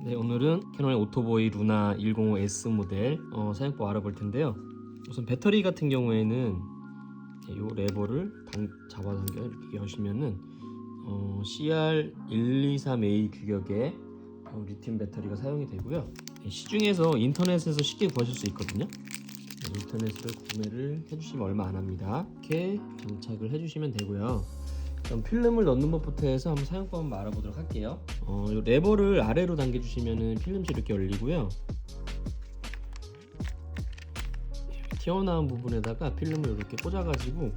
네, 오늘은 캐논의 오토보이 루나 105S 모델 사용법 알아볼 텐데요. 우선 배터리 같은 경우에는 이 레버를 잡아당겨 이렇게 여시면은 CR123A 규격의 리튬 배터리가 사용이 되고요. 시중에서 인터넷에서 쉽게 구하실 수 있거든요. 인터넷으로 구매를 해주시면 얼마 안 합니다. 이렇게 장착을 해주시면 되고요. 그럼 필름을 넣는 법부터 해서 한번 사용법 한번 알아보도록 할게요. 이 레버를 아래로 당겨주시면은 필름실이 이렇게 열리고요. 튀어나온 부분에다가 필름을 이렇게 꽂아가지고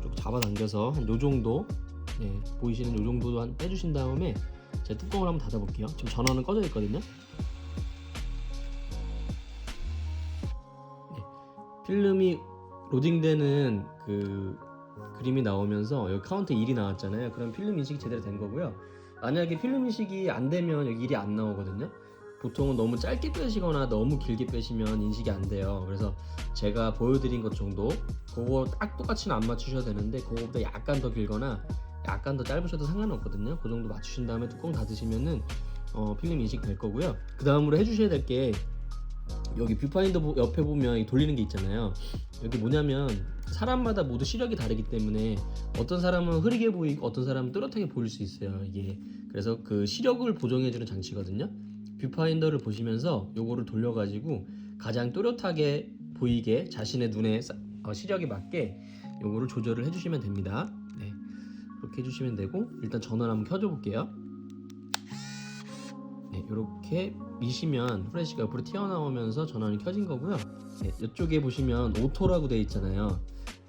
쭉 잡아당겨서 한 요정도 보이시는 요정도 한 빼주신 다음에 제가 뚜껑을 한번 닫아볼게요. 지금 전원은 꺼져 있거든요. 필름이 로딩되는 그 그림이 나오면서 여기 카운트 1이 나왔잖아요. 그럼 필름 인식이 제대로 된 거고요. 만약에 필름 인식이 안 되면 여기 1이 안 나오거든요. 보통은 너무 짧게 빼시거나 너무 길게 빼시면 인식이 안 돼요. 그래서 제가 보여드린 것 정도, 그거 딱 똑같이는 안 맞추셔도 되는데 그거보다 약간 더 길거나 약간 더 짧으셔도 상관없거든요. 그 정도 맞추신 다음에 뚜껑 닫으시면은 필름 인식 될 거고요. 그 다음으로 해주셔야 될 게, 여기 뷰파인더 옆에 보면 돌리는 게 있잖아요. 여기 뭐냐면 사람마다 모두 시력이 다르기 때문에 어떤 사람은 흐리게 보이고 어떤 사람은 뚜렷하게 보일 수 있어요. 이게 그래서 그 시력을 보정해주는 장치거든요. 뷰파인더를 보시면서 요거를 돌려가지고 가장 뚜렷하게 보이게 자신의 눈에 시력에 맞게 요거를 조절을 해주시면 됩니다. 네, 그렇게 해주시면 되고, 일단 전원 한번 켜줘 볼게요. 네, 이렇게 미시면 후레쉬가 옆으로 튀어나오면서 전원이 켜진 거고요. 네, 이쪽에 보시면 오토라고 되어 있잖아요.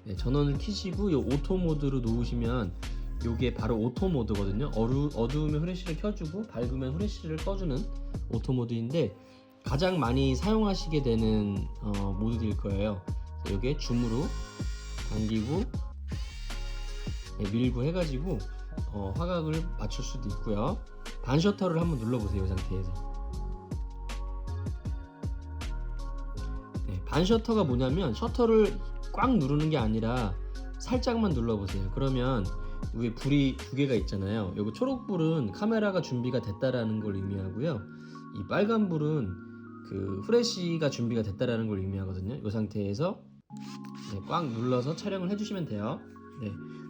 네, 전원을 켜시고 이 오토 모드로 놓으시면 이게 바로 오토 모드거든요. 어두우면 후레쉬를 켜주고 밝으면 후레쉬를 꺼주는 오토 모드인데, 가장 많이 사용하시게 되는 모드일 거예요. 여기에 줌으로 당기고 밀고 해가지고 화각을 맞출 수도 있고요. 반 셔터를 한번 눌러보세요. 이 상태에서. 반 셔터가 뭐냐면 셔터를 꽉 누르는 게 아니라 살짝만 눌러보세요. 그러면 위에 불이 두 개가 있잖아요. 여기 초록불은 카메라가 준비가 됐다라는 걸 의미하고요. 이 빨간 불은 그 후레쉬가 준비가 됐다라는 걸 의미하거든요. 이 상태에서 꽉 눌러서 촬영을 해주시면 돼요.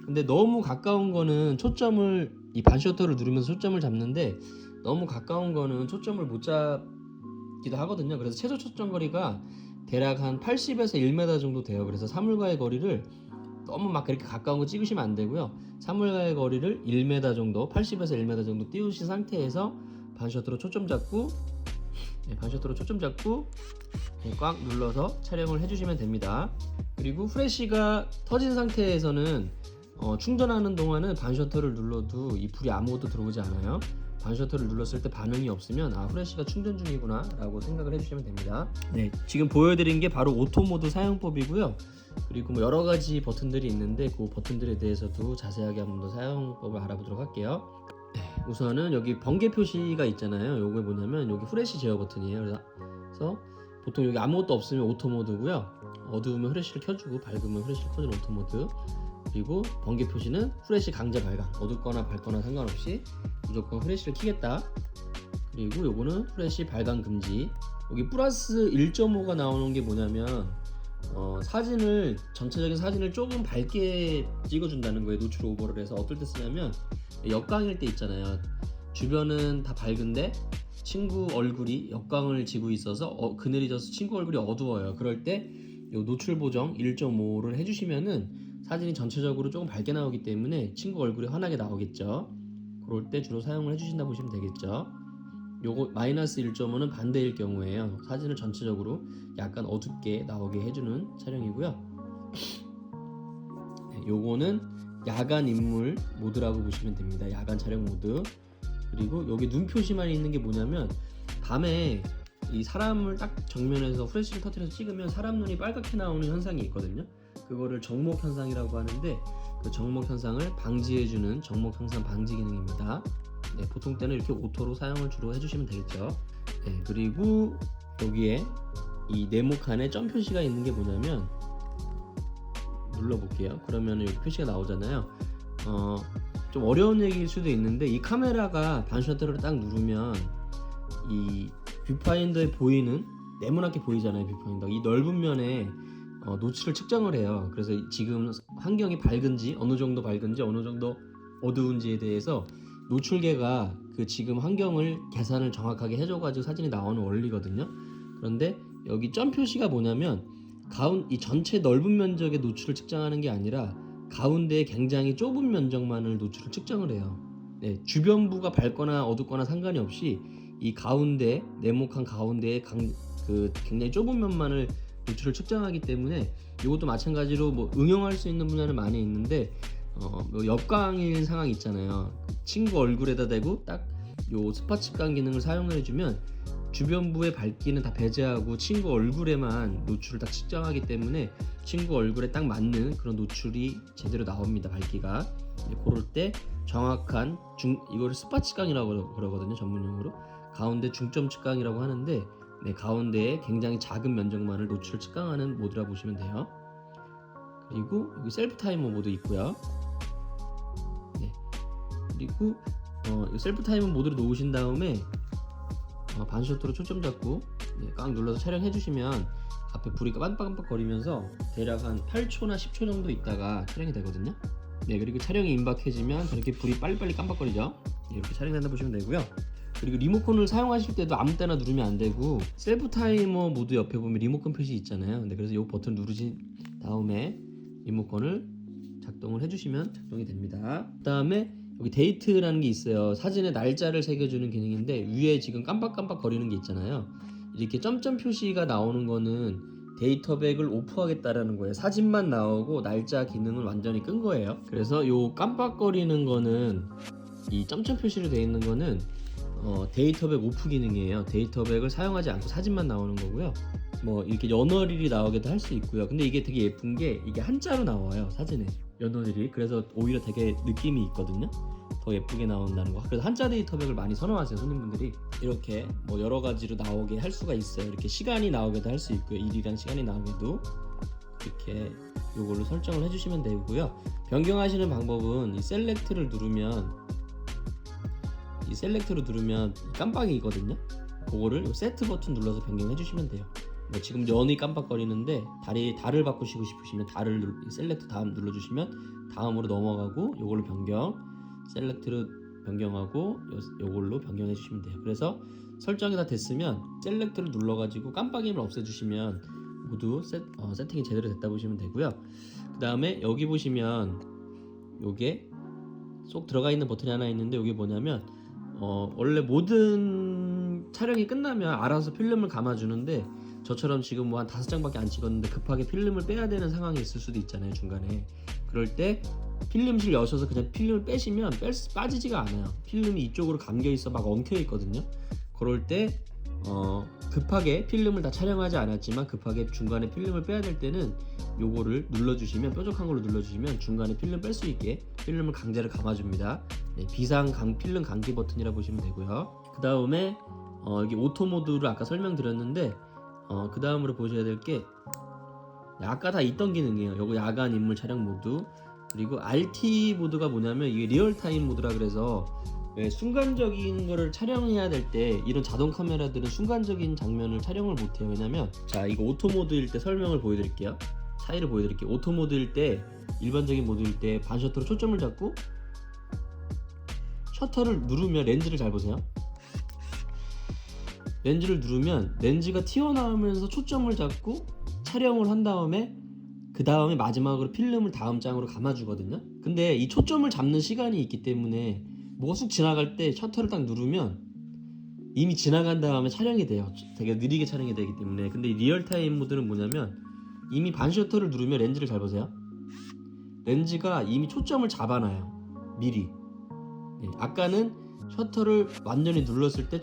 근데 너무 가까운 거는 초점을, 이 반 셔터를 누르면서 초점을 잡는데 너무 가까운 거는 초점을 못 잡기도 하거든요. 그래서 최소 초점 거리가 대략 한 80에서 1m 정도 돼요. 그래서 사물과의 거리를 너무 막 그렇게 가까운 거 찍으시면 안 되고요. 사물과의 거리를 1m 정도, 80에서 1m 정도 띄우신 상태에서 반 셔터로 초점 잡고 꽉 눌러서 촬영을 해주시면 됩니다. 그리고 후레쉬가 터진 상태에서는 충전하는 동안은 반 셔터를 눌러도 이 불이 아무것도 들어오지 않아요. 반 셔터를 눌렀을 때 반응이 없으면 후레쉬가 충전 중이구나 라고 생각을 해주시면 됩니다. 네, 지금 보여드린 게 바로 오토 모드 사용법이고요. 그리고 여러 가지 버튼들이 있는데 그 버튼들에 대해서도 자세하게 한번 더 사용법을 알아보도록 할게요. 우선은 여기 번개 표시가 있잖아요. 요게 뭐냐면 여기 후레쉬 제어 버튼이에요. 그래서 보통 여기 아무것도 없으면 오토 모드고요. 어두우면 후레쉬를 켜주고 밝으면 후레쉬를 꺼주는 오토 모드. 그리고 번개 표시는 후레쉬 강제 발광, 어둡거나 밝거나 상관없이 무조건 후레쉬를 켜겠다. 그리고 요거는 후레쉬 발광 금지. 여기 플러스 1.5가 나오는 게 뭐냐면 전체적인 사진을 조금 밝게 찍어준다는 거예요. 노출 오버를 해서. 어떨 때 쓰냐면 역광일 때 있잖아요. 주변은 다 밝은데 친구 얼굴이 역광을 지고 있어서 그늘이 져서 친구 얼굴이 어두워요. 그럴 때 요 노출 보정 1.5를 해주시면은 사진이 전체적으로 조금 밝게 나오기 때문에 친구 얼굴이 환하게 나오겠죠. 그럴 때 주로 사용을 해주신다 보시면 되겠죠. 요거 마이너스 1.5는 반대일 경우에요. 사진을 전체적으로 약간 어둡게 나오게 해주는 촬영이고요. 요거는 야간 인물 모드라고 보시면 됩니다. 야간 촬영 모드. 그리고 여기 눈 표시만 있는 게 뭐냐면, 밤에 이 사람을 딱 정면에서 후레쉬를 터뜨려서 찍으면 사람 눈이 빨갛게 나오는 현상이 있거든요. 그거를 정목 현상이라고 하는데, 그 정목 현상을 방지해주는 정목 현상 방지 기능입니다. 보통 때는 이렇게 오토로 사용을 주로 해주시면 되겠죠. 그리고 여기에 이 네모칸에 점 표시가 있는 게 뭐냐면, 눌러볼게요. 그러면 여기 표시가 나오잖아요. 좀 어려운 얘기일 수도 있는데, 이 카메라가 반 셔터를 딱 누르면 이 뷰파인더에 보이는 네모나게 보이잖아요. 뷰파인더 이 넓은 면에 노출을 측정을 해요. 그래서 지금 환경이 밝은지 어느 정도 밝은지 어느 정도 어두운지에 대해서 노출계가 그 지금 환경을 계산을 정확하게 해줘가지고 사진이 나오는 원리거든요. 그런데 여기 점 표시가 뭐냐면 이 전체 넓은 면적의 노출을 측정하는 게 아니라 가운데에 굉장히 좁은 면적만을 노출을 측정을 해요. 네, 주변부가 밝거나 어둡거나 상관이 없이 이 가운데 네모칸 가운데에 그 굉장히 좁은 면만을 노출을 측정하기 때문에 이것도 마찬가지로 뭐 응용할 수 있는 분야는 많이 있는데 뭐 역광일 상황 있잖아요. 친구 얼굴에다 대고 딱 요 스팟 측광 기능을 사용을 해주면 주변부의 밝기는 다 배제하고 친구 얼굴에만 노출을 딱 측정하기 때문에 친구 얼굴에 딱 맞는 그런 노출이 제대로 나옵니다. 밝기가. 그럴 때 정확한 이거를 스팟 측광이라고 그러거든요. 전문용어로. 가운데 중점 측광이라고 하는데 네, 가운데에 굉장히 작은 면적만을 노출 측광하는 모드라 보시면 돼요. 그리고 여기 셀프 타이머 모드 있고요. 네, 그리고 셀프 타이머 모드로 놓으신 다음에 반셔터로 초점 잡고 네, 꽉 눌러서 촬영해 주시면 앞에 불이 깜빡깜빡 거리면서 대략 한 8초나 10초 정도 있다가 촬영이 되거든요. 네, 그리고 촬영이 임박해지면 저렇게 불이 빨리빨리 깜빡거리죠. 네, 이렇게 촬영된다 보시면 되고요. 그리고 리모컨을 사용하실 때도 아무 때나 누르면 안 되고 셀프 타이머 모드 옆에 보면 리모컨 표시 있잖아요. 네, 그래서 이 버튼 누르신 다음에 리모컨을 작동을 해주시면 작동이 됩니다. 그 다음에 여기 데이트라는 게 있어요. 사진에 날짜를 새겨주는 기능인데 위에 지금 깜빡깜빡 거리는 게 있잖아요. 이렇게 점점 표시가 나오는 거는 데이터백을 오프하겠다라는 거예요. 사진만 나오고 날짜 기능을 완전히 끈 거예요. 그래서 요 깜빡거리는 거는 이 점점 표시로 되어 있는 거는 데이터백 오프 기능이에요. 데이터백을 사용하지 않고 사진만 나오는 거고요. 뭐 이렇게 연월일이 나오게도 할 수 있고요. 근데 이게 되게 예쁜 게 이게 한자로 나와요. 사진에 연월일이. 그래서 오히려 되게 느낌이 있거든요. 더 예쁘게 나온다는 거. 그래서 한자 데이터백을 많이 선호하세요. 손님분들이. 이렇게 뭐 여러 가지로 나오게 할 수가 있어요. 이렇게 시간이 나오게도 할 수 있고요. 일이란 시간이 나오게도 이렇게 요걸로 설정을 해주시면 되고요. 변경하시는 방법은 이 셀렉트를 누르면 깜빡이거든요. 그거를 세트 버튼 눌러서 변경해 주시면 돼요. 뭐 지금 연이 깜빡거리는데 달을 바꾸시고 싶으시면 달을 셀렉트 다음 눌러주시면 다음으로 넘어가고 요걸로 셀렉트로 변경하고 요걸로 변경해 주시면 돼요. 그래서 설정이 다 됐으면 셀렉트를 눌러가지고 깜빡임을 없애주시면 모두 세팅이 제대로 됐다 보시면 되고요. 그 다음에 여기 보시면 요게 쏙 들어가 있는 버튼이 하나 있는데 이게 뭐냐면 원래 모든 촬영이 끝나면 알아서 필름을 감아주는데 저처럼 지금 뭐 한 5장밖에 안 찍었는데 급하게 필름을 빼야 되는 상황이 있을 수도 있잖아요. 중간에. 그럴 때 필름실 여셔서 그냥 필름을 빼시면 빠지지가 않아요. 필름이 이쪽으로 감겨 있어 막 엉켜 있거든요. 그럴 때 급하게 필름을 다 촬영하지 않았지만 급하게 중간에 필름을 빼야 될 때는 요거를 눌러주시면 뾰족한 걸로 눌러주시면 중간에 필름 뺄 수 있게 필름을 강제로 감아줍니다. 네, 비상 필름 감기 버튼이라 보시면 되고요. 그 다음에 여기 오토 모드를 아까 설명드렸는데 그 다음으로 보셔야 될 게 아까 다 있던 기능이에요. 요거 야간 인물 촬영 모드. 그리고 RT 모드가 뭐냐면 이게 리얼타임 모드라 그래서 순간적인 거를 촬영해야 될 때 이런 자동 카메라들은 순간적인 장면을 촬영을 못해요. 왜냐면 자 이거 오토 모드일 때 설명을 보여드릴게요. 차이를 보여드릴게요. 오토 모드일 때 일반적인 모드일 때 반셔터로 초점을 잡고 셔터를 누르면 렌즈를 잘 보세요. 렌즈를 누르면 렌즈가 튀어나오면서 초점을 잡고 촬영을 한 다음에 그 다음에 마지막으로 필름을 다음 장으로 감아주거든요. 근데 이 초점을 잡는 시간이 있기 때문에 뭐가 쑥 지나갈 때 셔터를 딱 누르면 이미 지나간 다음에 촬영이 돼요. 되게 느리게 촬영이 되기 때문에. 근데 이 리얼타임 모드는 뭐냐면 이미 반셔터를 누르면 렌즈를 잘 보세요. 렌즈가 이미 초점을 잡아놔요. 미리. 네, 아까는 셔터를 완전히 눌렀을 때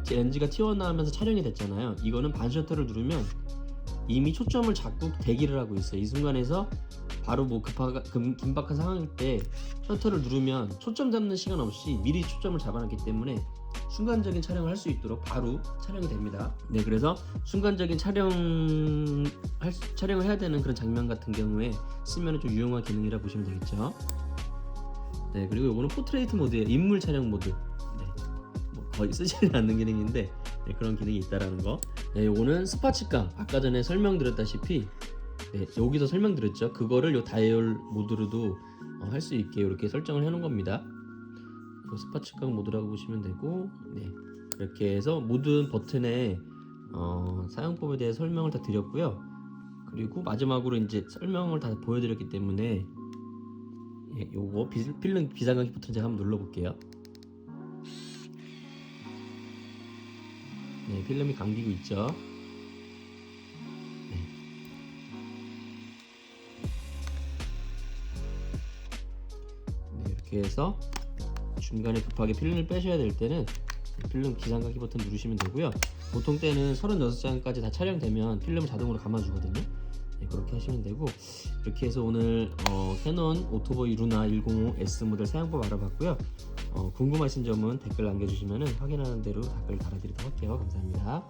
렌즈가 튀어나오면서 촬영이 됐잖아요. 이거는 반셔터를 누르면 이미 초점을 잡고 대기를 하고 있어요. 이 순간에서 바로 뭐 긴박한 상황일 때 셔터를 누르면 초점 잡는 시간 없이 미리 초점을 잡아놨기 때문에 순간적인 촬영을 할 수 있도록 바로 촬영이 됩니다. 네, 그래서 순간적인 촬영을 해야 되는 그런 장면 같은 경우에 쓰면 좀 유용한 기능이라 보시면 되겠죠. 네, 그리고 이거는 포트레이트 모드예요. 인물 촬영 모드. 네, 뭐 거의 쓰지는 않는 기능인데 네, 그런 기능이 있다라는 거. 네, 요거는 스파 측강. 아까 전에 설명드렸다시피 네, 여기서 설명드렸죠. 그거를 요 다이얼 모드로도 할 수 있게 이렇게 설정을 해놓은 겁니다. 스파 측강 모드라고 보시면 되고, 네, 이렇게 해서 모든 버튼의 사용법에 대해 설명을 다 드렸고요. 그리고 마지막으로 이제 설명을 다 보여드렸기 때문에 예, 요거 필름 비상하기 버튼 제가 한번 눌러볼게요. 네, 필름이 감기고 있죠. 네. 네, 이렇게 해서 중간에 급하게 필름을 빼셔야 될 때는 필름 기상하기 버튼 누르시면 되고요. 보통 때는 36장까지 다 촬영되면 필름을 자동으로 감아주거든요. 네, 그렇게 하시면 되고, 이렇게 해서 오늘 캐논 오토보이 루나 105S 모델 사용법 알아봤고요. 궁금하신 점은 댓글 남겨주시면 확인하는 대로 댓글 달아드리도록 할게요. 감사합니다.